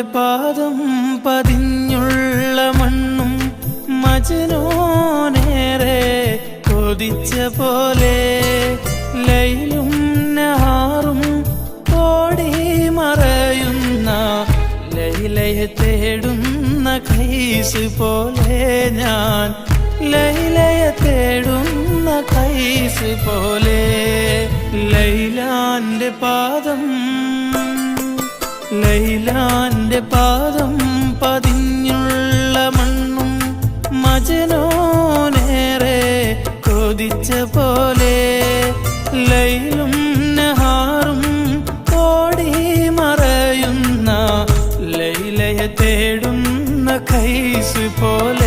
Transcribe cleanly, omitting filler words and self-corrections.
ലൈലാന്റെ പാദം പതിഞ്ഞുള്ള മണ്ണും മജ്നൂനേറെ കൊതിച്ച പോലെ ലൈലും നഹാറും ഓടി മറയുന്ന ലൈലയെ തേടുന്ന കൈസ് പോലെ ഞാൻ ലൈലയെ തേടുന്ന കൈസ് പോലെ ലൈലാന്റെ പാദം പതിഞ്ഞുള്ള മണ്ണും മജ്നൂനേറെ കൊതിച്ച പോലെ ലൈലും നഹാറും ഓടി മറയുന്ന ലൈലയെ തേടുന്ന കൈസ് പോലെ